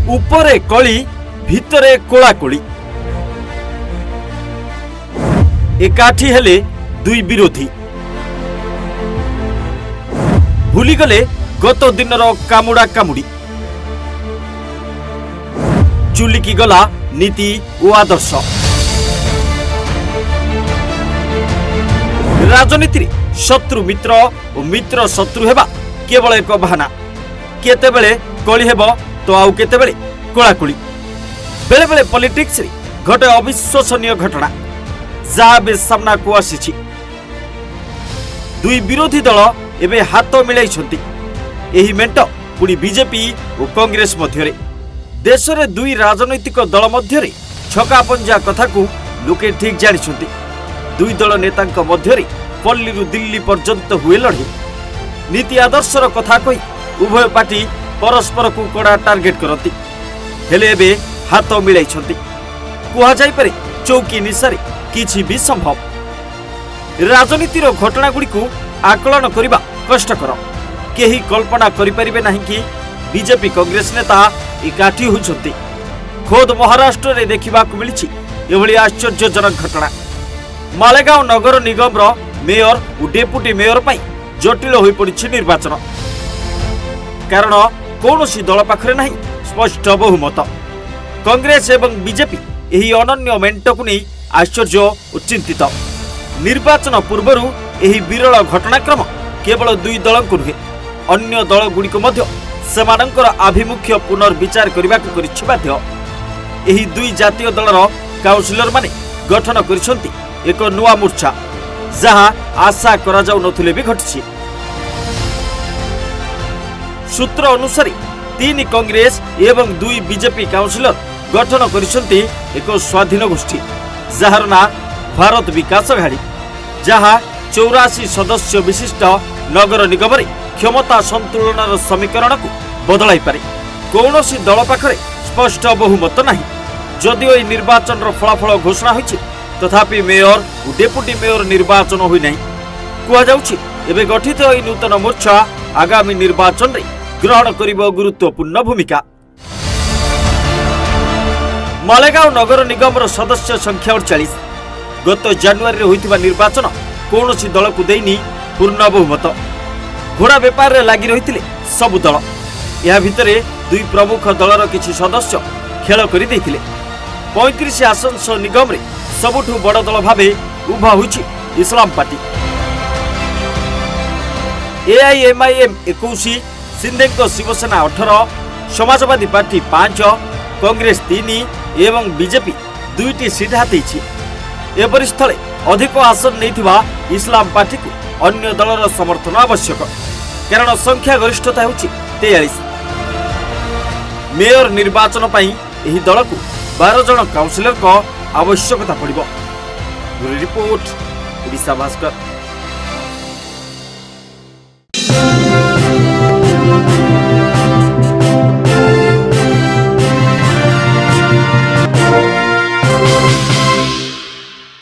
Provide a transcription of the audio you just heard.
उपरे कली भितरे कोलाकोली एकाठी हेले दुई विरोधी भूलीगले गत दिनर कामुड़ा कामुड़ी चुलिकी गला नीति और आदर्श राजनीति शत्रु मित्र और मित्र शत्रु हेबा केवल एक बहाना केतेबेले कली हेब तो आउ केतेबेले कोलाकोली बेले बेले पॉलिटिक्स रे घटे अविश्वसनीय घटना जहाँ बे सामना को आसी दुई विरोधी दल एबे हाथ मिलाई एही मेंट पुणी बीजेपी और कांग्रेस मध्य देश रे दुई राजनैतिक दल मध्य छका पंजा कथा को लोके ठीक जानी दुई दल नेता मध्य पल्ली दिल्ली पर्यंत हुए लड़े नीति आदर्शर कथा कही उभय पार्टी परस्पर को कड़ा टार्गेट करती हेले एबे हाथ मिलाई कहुई पारे चौकी निशारे किछि भी संभव राजनीतिर घटना गुड़ी को आकलन करने कष्टकर केही कल्पना करिपारिबे नहीं कि बीजेपी कांग्रेस नेता एकाठी होइछन्ति खोद महाराष्ट्र रे देखिबा को मिलिछि एभली आश्चर्यजनक घटना मालेगांव नगर निगम रो मेयर और डेपुटी मेयर पई जटिल होई पड़िछि निर्वाचन कारण कौनसी दल पाखरे नहीं स्पष्ट बहुमत कांग्रेस एवं बीजेपी एही अनन्य मेंट को नहीं आश्चर्य और चिंतित निर्वाचन पूर्वर एही विरल घटनाक्रम केवल दुई दल को नुहे अन्य दल गुड़िक सेमानंकर आभिमुख्य पुनर्विचार करने को बाध्य एही दुई जातीय दलर काउंसिलर माने गठन करिसंती एक नुआ मोर्चा जहां आशा करा जाउ नथिले भी घटिछि सूत्र अनुसार 3 कांग्रेस एवं 2 बीजेपी काउंसिलर गठन करिसंती एक स्वाधीन गोष्ठी जार ना भारत विकास अघाड़ी जहां 84 सदस्य विशिष्ट नगर निगम रे क्षमता संतुलन समीकरण को बदलाई पारे कौनसी दल पाखरे स्पष्ट बहुमत नहीं जदिओ निर्वाचन फलाफल घोषणा होइछि तथापि मेयर और डेपुटी मेयर निर्वाचन होई नहीं कुआजाउछि एबे गठित एही नूतन मोर्चा आगामी निर्वाचन रे ग्रहण करिबो गुरुत्वपूर्ण भूमिका मालेगांव नगर निगम सदस्य संख्या 48 गत जानुआरी रे होइतिबा निर्वाचन कौनसी दल को देनी पूर्ण बहुमत घोड़ा बेपार रे लागि रहितिले सबु दल या भितरे दुई प्रमुख दलर किछि सदस्य खेल करि दैथिले 35 आसन सह निगम रे सबुठु बड़ दल भाबे उभा होइछि इस्लाम पार्टी एआईएमआईएम 21 सिंधेको शिवसेना 18 समाजवादी पार्टी 5 कांग्रेस 3 एवं बीजेपी 2टी सीट हाथी एपरि स्थले अधिक आसन नहीं इस्लाम पार्टी को अन्य दलर समर्थन आवश्यक कारण संख्या गरिष्ठता होछि 43 मेयर निर्वाचन पई एही दल को 12 जन काउंसिलर को आवश्यकता पड़िबो। रिपोर्ट ओडिशा भास्कर।